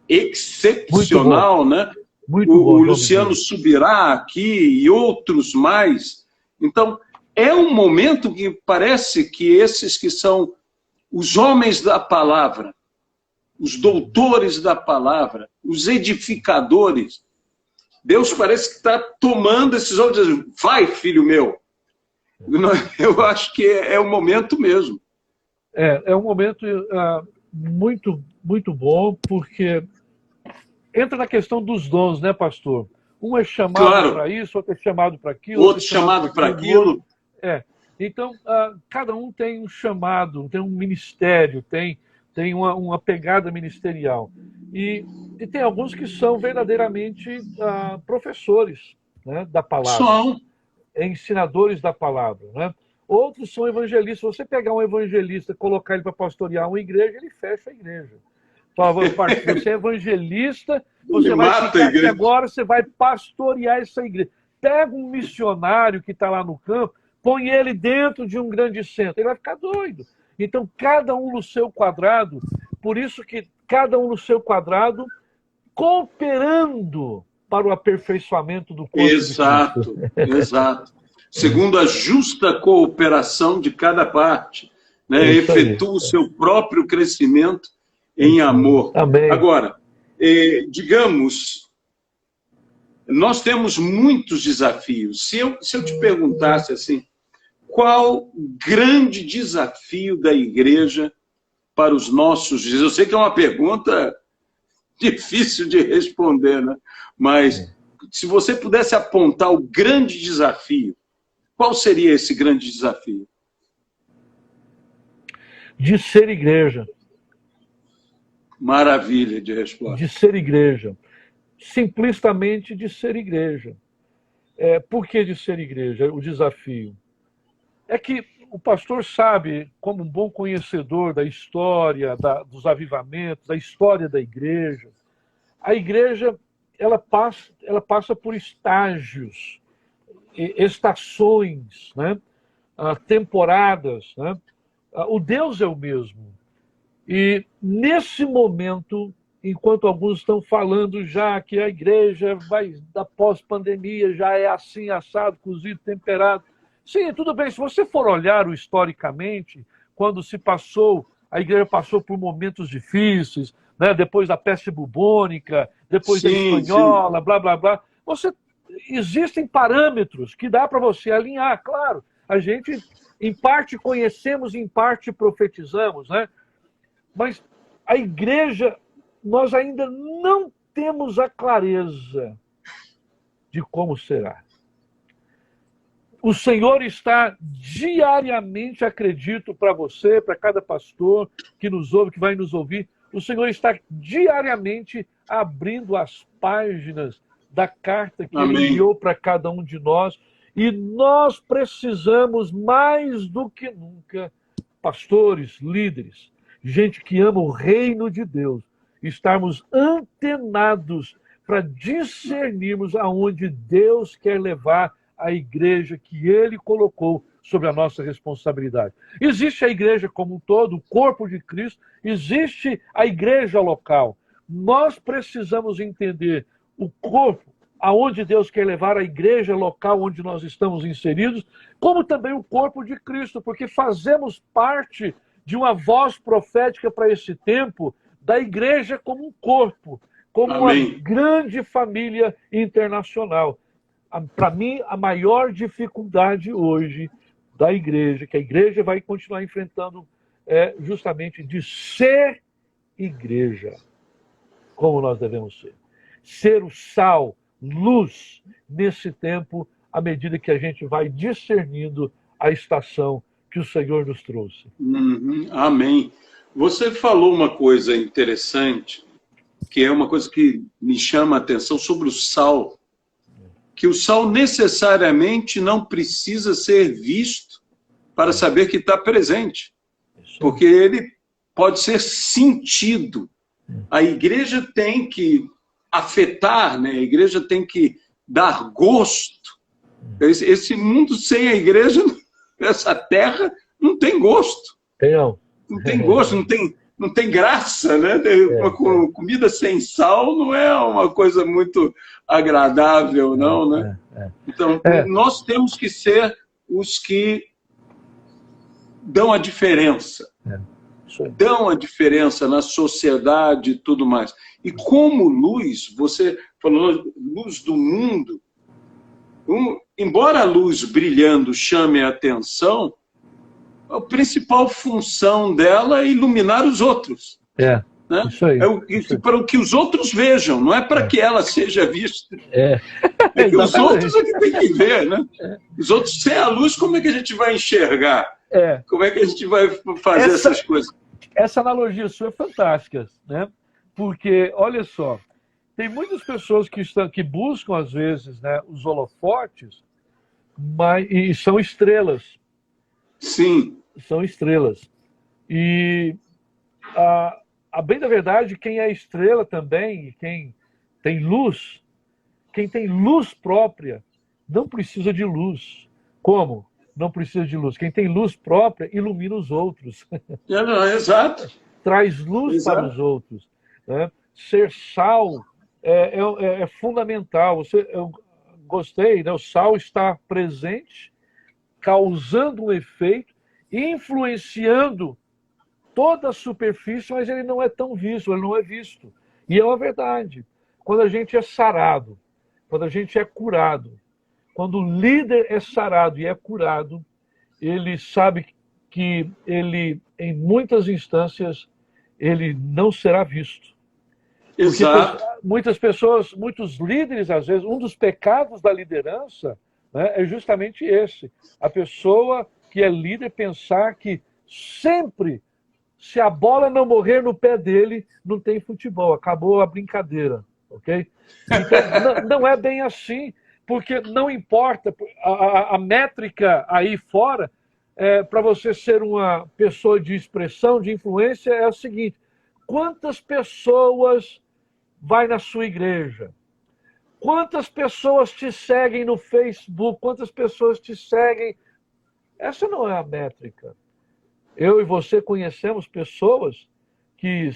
excepcional, né? O Luciano Subirá aqui e outros mais. Então, é um momento que parece que esses que são os homens da palavra, os doutores da palavra, os edificadores, Deus parece que está tomando esses homens e dizendo, vai, filho meu. Eu acho que é o momento mesmo. É um momento muito, muito bom, porque entra na questão dos dons, né, pastor? Um é chamado para isso, outro é chamado para aquilo. Outro chamado para aquilo. Então, cada um tem um chamado, tem um ministério, tem uma pegada ministerial. E tem alguns que são verdadeiramente professores, né, da palavra. São. Ensinadores da palavra, né? Outros são evangelistas. Você pegar um evangelista, colocar ele para pastorear uma igreja, ele fecha a igreja. Fala, você é evangelista, você vai ficar aqui agora, você vai pastorear essa igreja. Pega um missionário que está lá no campo, põe ele dentro de um grande centro, ele vai ficar doido. Então, cada um no seu quadrado, por isso que cada um no seu quadrado, cooperando para o aperfeiçoamento do corpo. Exato, exato. Segundo a justa cooperação de cada parte, né? Efetua o seu próprio crescimento em amor. Amém. Agora, digamos, nós temos muitos desafios. Se eu te perguntasse assim, qual grande desafio da igreja para os nossos dias? Eu sei que é uma pergunta difícil de responder, né? Mas se você pudesse apontar o grande desafio, qual seria esse grande desafio? De ser igreja. Maravilha de resposta. De ser igreja. Simplistamente de ser igreja. Por que de ser igreja? O desafio. É que o pastor sabe, como um bom conhecedor da história, dos avivamentos, da história da igreja, a igreja ela passa por estágios, estações, né? Temporadas. Né? O Deus é o mesmo. E nesse momento, enquanto alguns estão falando já que a igreja vai, da pós-pandemia, já é assim, assado, cozido, temperado. Sim, tudo bem. Se você for olhar historicamente, quando a igreja passou por momentos difíceis, né? Depois da peste bubônica, depois da espanhola, blá, blá, blá. Existem parâmetros que dá para você alinhar, claro. A gente, em parte, conhecemos, em parte, profetizamos, né? Mas a igreja, nós ainda não temos a clareza de como será. O Senhor está diariamente, acredito, para você, para cada pastor que nos ouve, que vai nos ouvir, o Senhor está diariamente abrindo as páginas da carta que Ele enviou para cada um de nós. E nós precisamos, mais do que nunca, pastores, líderes, gente que ama o reino de Deus, estarmos antenados para discernirmos aonde Deus quer levar a igreja que Ele colocou sobre a nossa responsabilidade. Existe a igreja como um todo, o corpo de Cristo, existe a igreja local. Nós precisamos entender o corpo, aonde Deus quer levar a igreja local onde nós estamos inseridos, como também o corpo de Cristo, porque fazemos parte de uma voz profética para esse tempo da igreja como um corpo, como uma grande família internacional. Para mim, a maior dificuldade hoje da igreja, que a igreja vai continuar enfrentando, é justamente de ser igreja, como nós devemos ser. Ser o sal, luz, nesse tempo, à medida que a gente vai discernindo a estação que o Senhor nos trouxe. Amém. Você falou uma coisa interessante, que é uma coisa que me chama a atenção sobre o sal, que o sal necessariamente não precisa ser visto para saber que está presente, porque ele pode ser sentido. A igreja tem que afetar, né? A igreja tem que dar gosto. Esse mundo sem a igreja, essa terra, não tem gosto. Não tem gosto, não tem graça, né? Uma comida sem sal não é uma coisa muito agradável, não, né? Então, nós temos que ser os que dão a diferença. Dão a diferença na sociedade e tudo mais. E como luz, você falou, luz do mundo, embora a luz brilhando chame a atenção, a principal função dela é iluminar os outros. Né? Isso aí. Para que os outros vejam, não é para que ela seja vista. Que os outros é que tem que ver, né? Os outros, sem a luz, como é que a gente vai enxergar? Como é que a gente vai fazer essas coisas? Essa analogia sua é fantástica, né? Porque, olha só, tem muitas pessoas que buscam, às vezes, né, os holofotes, e são estrelas. Sim. São estrelas. E, a bem da verdade, quem é estrela também, quem tem luz própria, não precisa de luz. Como? Não precisa de luz. Quem tem luz própria, ilumina os outros. Exato. Traz luz para os outros. Né? Ser sal é fundamental. Eu gostei, né? O sal está presente, causando um efeito, influenciando toda a superfície, mas ele não é tão visto, ele não é visto. E é uma verdade. Quando a gente é sarado, quando a gente é curado, quando o líder é sarado e é curado, ele sabe que ele, em muitas instâncias, ele não será visto. Exato. Porque muitas pessoas, muitos líderes, às vezes, um dos pecados da liderança, né, é justamente esse. A pessoa que é líder pensar que sempre, se a bola não morrer no pé dele, não tem futebol, acabou a brincadeira, ok? Então, não é bem assim. Porque não importa, a métrica aí fora, para você ser uma pessoa de expressão, de influência, é a seguinte: quantas pessoas vai na sua igreja? Quantas pessoas te seguem no Facebook? Quantas pessoas te seguem? Essa não é a métrica. Eu e você conhecemos pessoas que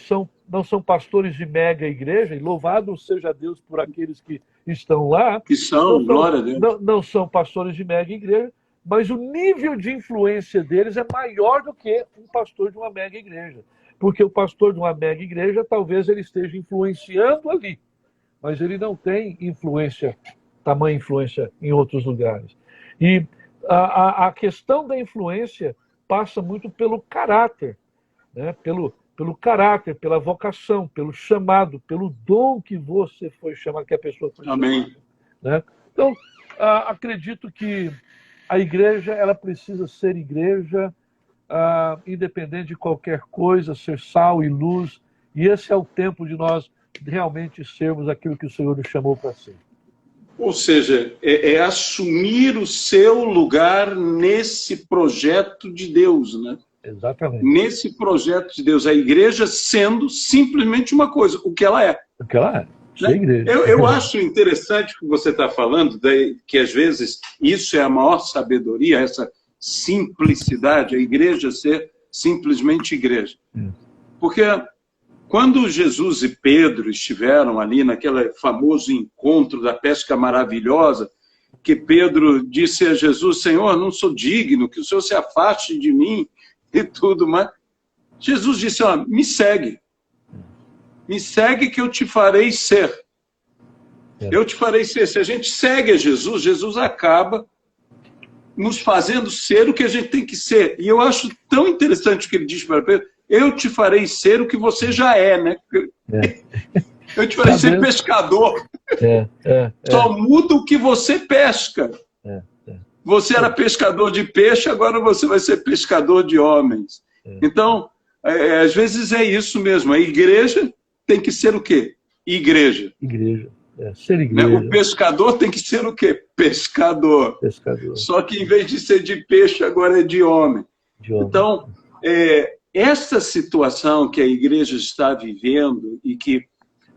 não são pastores de mega igreja, e louvado seja Deus por aqueles que estão lá. Que são, glória a Deus. Não são pastores de mega igreja, mas o nível de influência deles é maior do que um pastor de uma mega igreja. Porque o pastor de uma mega igreja, talvez ele esteja influenciando ali, mas ele não tem tamanha influência em outros lugares. E a questão da influência passa muito pelo caráter, né? Pelo caráter, pela vocação, pelo chamado, pelo dom que você foi chamado, que a pessoa foi chamada. Amém. Né? Então, acredito que a igreja, ela precisa ser igreja, independente de qualquer coisa, ser sal e luz, e esse é o tempo de nós realmente sermos aquilo que o Senhor nos chamou para ser. Ou seja, é assumir o seu lugar nesse projeto de Deus, né? Exatamente. Nesse projeto de Deus, a igreja sendo simplesmente uma coisa, o que ela é. O que ela é. Né? Igreja. Eu acho interessante o que você está falando, que às vezes isso é a maior sabedoria, essa simplicidade, a igreja ser simplesmente igreja. Porque quando Jesus e Pedro estiveram ali naquele famoso encontro da pesca maravilhosa, que Pedro disse a Jesus: Senhor, não sou digno, que o Senhor se afaste de mim e tudo mais. Jesus disse: ó, me segue que eu te farei ser. Eu te farei ser. Se a gente segue a Jesus, Jesus acaba nos fazendo ser o que a gente tem que ser. E eu acho tão interessante o que ele diz para Pedro: eu te farei ser o que você já é, né? Eu te farei ser pescador. Só muda o que você pesca. Você era pescador de peixe, agora você vai ser pescador de homens. Então, às vezes é isso mesmo. A igreja tem que ser o quê? Igreja. Igreja. Ser igreja. Né? O pescador tem que ser o quê? Pescador. Pescador. Só que em vez de ser de peixe, agora é de homem. Então, essa situação que a igreja está vivendo e que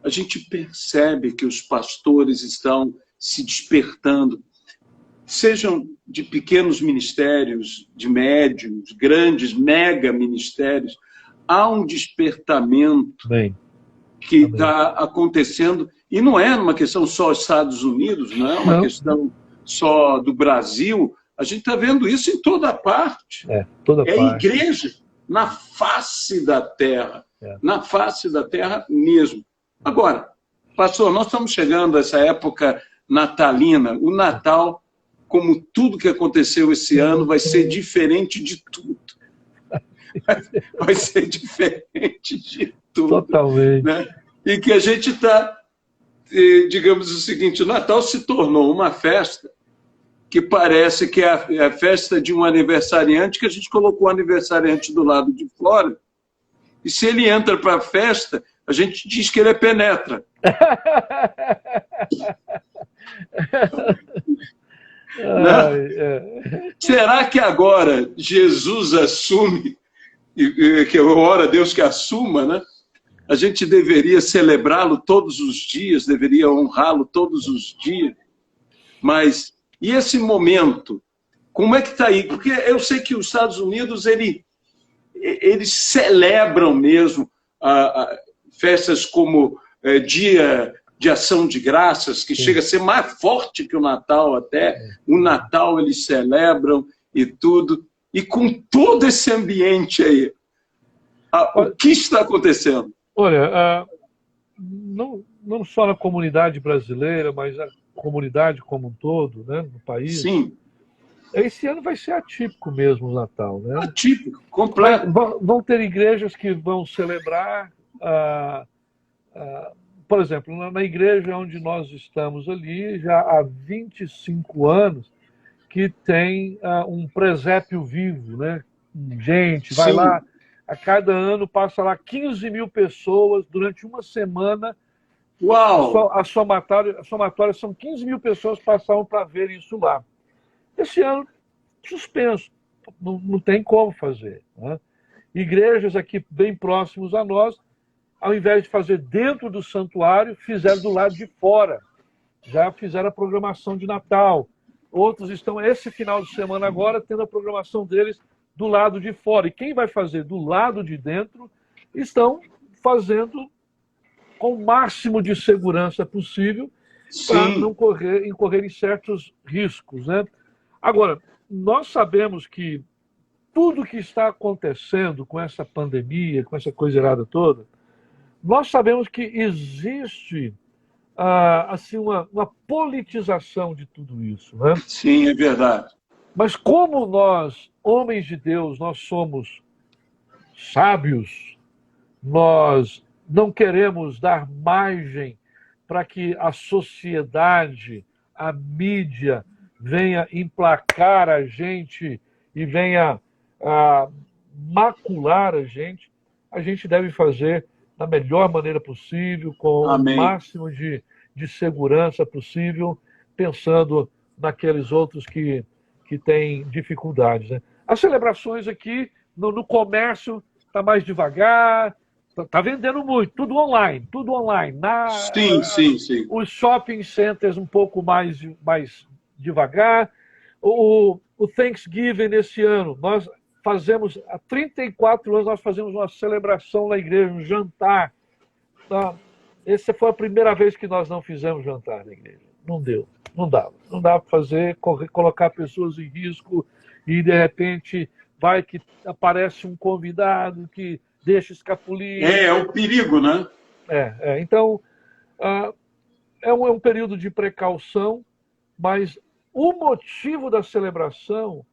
a gente percebe que os pastores estão se despertando, sejam de pequenos ministérios, de médios, grandes, mega ministérios, há um despertamento que está acontecendo, e não é uma questão só dos Estados Unidos, não é uma questão só do Brasil, a gente está vendo isso em toda parte. Toda parte. Igreja na face da terra, na face da terra mesmo. Agora, pastor, nós estamos chegando a essa época natalina, o Natal, como tudo que aconteceu esse ano, vai ser diferente de tudo. Vai ser diferente de tudo. Totalmente. Né? E que a gente está, digamos o seguinte, o Natal se tornou uma festa que parece que é a festa de um aniversariante, que a gente colocou o aniversariante do lado de fora, e se ele entra para a festa, a gente diz que ele é penetra. Será que agora Jesus assume, que ora a Deus que assuma, né? A gente deveria celebrá-lo todos os dias, deveria honrá-lo todos os dias. Mas, e esse momento, como é que está aí? Porque eu sei que os Estados Unidos, eles celebram mesmo festas como Dia de Ação de Graças, que chega a ser mais forte que o Natal até. O Natal eles celebram e tudo. E com todo esse ambiente aí, o que está acontecendo? Olha, não só na comunidade brasileira, mas a comunidade como um todo, né, no país. Sim. Esse ano vai ser atípico mesmo o Natal, né? Atípico, completo. Vão ter igrejas que vão celebrar, por exemplo, na igreja onde nós estamos ali, já há 25 anos, que tem um presépio vivo, né? Gente, vai lá, a cada ano passa lá 15 mil pessoas durante uma semana. Uau! A somatória são 15 mil pessoas que passavam para ver isso lá. Esse ano, suspenso, não tem como fazer. Né? Igrejas aqui bem próximos a nós, ao invés de fazer dentro do santuário, fizeram do lado de fora. Já fizeram a programação de Natal. Outros estão, esse final de semana agora, tendo a programação deles do lado de fora. E quem vai fazer do lado de dentro, estão fazendo com o máximo de segurança possível para não incorrer em certos riscos. Né? Agora, nós sabemos que tudo que está acontecendo com essa pandemia, com essa coisa errada toda, nós sabemos que existe assim, uma politização de tudo isso. Né? Sim, é verdade. Mas como nós, homens de Deus, nós somos sábios, nós não queremos dar margem para que a sociedade, a mídia, venha emplacar a gente e venha macular a gente deve fazer da melhor maneira possível, com o máximo de segurança possível, pensando naqueles outros que têm dificuldades. Né? As celebrações aqui, no comércio, está mais devagar, está vendendo muito, tudo online. Sim. Os shopping centers um pouco mais devagar. O Thanksgiving esse ano, nós fazemos, há 34 anos, nós fazemos uma celebração na igreja, um jantar. Essa foi a primeira vez que nós não fizemos jantar na igreja. Não deu, não dava para fazer, colocar pessoas em risco e, de repente, vai que aparece um convidado que deixa escapulir. É o perigo, né? Então, é um período de precaução, mas o motivo da celebração,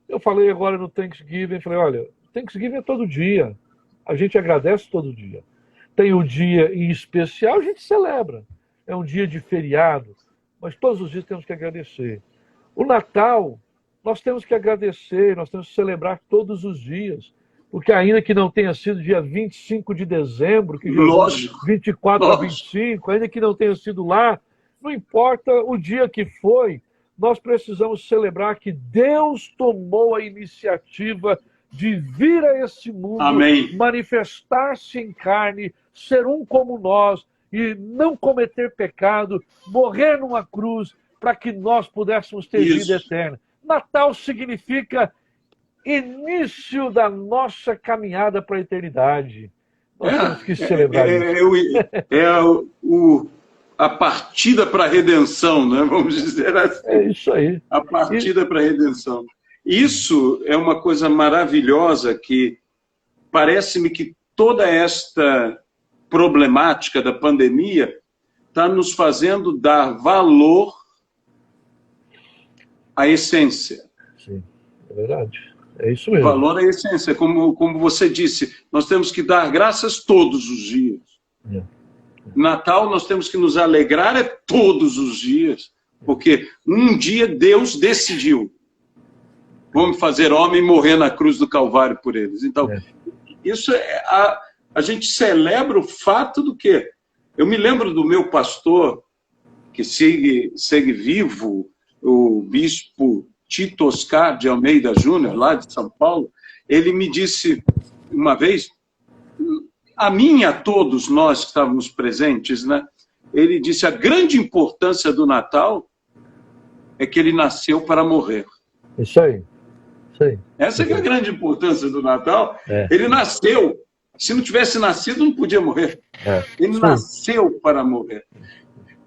eu falei agora no Thanksgiving, falei, olha, Thanksgiving é todo dia, a gente agradece todo dia. Tem o dia em especial, a gente celebra. É um dia de feriado, mas todos os dias temos que agradecer. O Natal nós temos que agradecer, nós temos que celebrar todos os dias. Porque ainda que não tenha sido dia 25 de dezembro, que Jesus, 24 a 25, ainda que não tenha sido lá, não importa o dia que foi, nós precisamos celebrar que Deus tomou a iniciativa de vir a esse mundo, manifestar-se em carne, ser um como nós, e não cometer pecado, morrer numa cruz, para que nós pudéssemos ter vida eterna. Natal significa início da nossa caminhada para a eternidade. Nós temos que celebrar isso. A partida para a redenção, né? Vamos dizer assim. É isso aí. A partida para a redenção. Isso é uma coisa maravilhosa que parece-me que toda esta problemática da pandemia está nos fazendo dar valor à essência. Sim, é verdade. É isso mesmo. Valor à essência. Como você disse, nós temos que dar graças todos os dias. Natal, nós temos que nos alegrar todos os dias, porque um dia Deus decidiu: vamos fazer homem morrer na cruz do Calvário por eles. Então, isso a gente celebra o fato do quê? Eu me lembro do meu pastor, que segue vivo, o bispo Tito Oscar de Almeida Júnior, lá de São Paulo. Ele me disse uma vez, a mim e a todos nós que estávamos presentes, né? Ele disse: a grande importância do Natal é que ele nasceu para morrer. Isso aí. Essa que é a grande importância do Natal. Ele nasceu. Se não tivesse nascido, não podia morrer. Ele nasceu para morrer.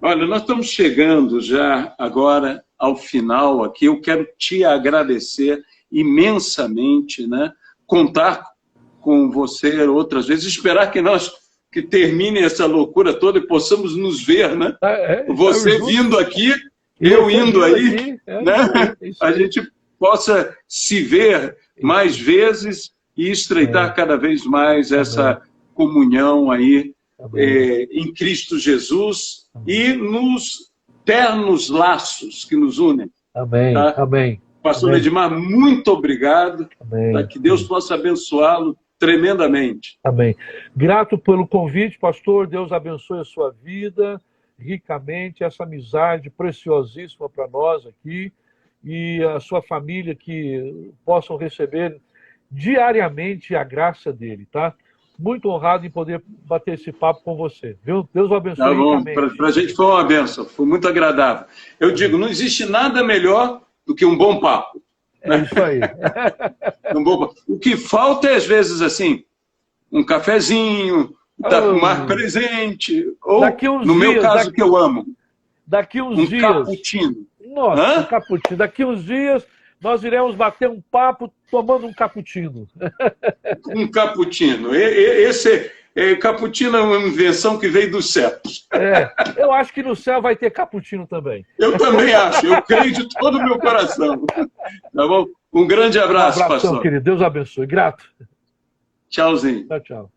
Olha, nós estamos chegando já agora ao final aqui. Eu quero te agradecer imensamente, né? Contar com você outras vezes, esperar que termine essa loucura toda e possamos nos ver, né? Você vindo aqui, eu indo aí, né? A gente possa se ver mais vezes e estreitar cada vez mais essa comunhão aí em Cristo Jesus e nos ternos laços que nos unem. Amém. Tá? Amém. Pastor Edmar, muito obrigado. Tá? Que Deus possa abençoá-lo tremendamente. Amém. Grato pelo convite, pastor. Deus abençoe a sua vida ricamente, essa amizade preciosíssima para nós aqui e a sua família, que possam receber diariamente a graça dele, tá? Muito honrado em poder bater esse papo com você. Viu? Deus o abençoe. Tá bom. Para a gente foi uma bênção, foi muito agradável. Eu digo, não existe nada melhor do que um bom papo. É isso aí. O que falta é, às vezes, assim, um cafezinho, mais presente, ou, no meu caso, que eu amo, daqui uns um dias, cappuccino. Nossa, um cappuccino. Daqui uns dias nós iremos bater um papo tomando um cappuccino. Um cappuccino. Cappuccino é uma invenção que veio dos céus. Eu acho que no céu vai ter cappuccino também. Eu também acho, eu creio de todo o meu coração. Tá bom? Um grande abraço, um abração, pastor. Querido. Deus abençoe. Grato. Tchauzinho. Tchau.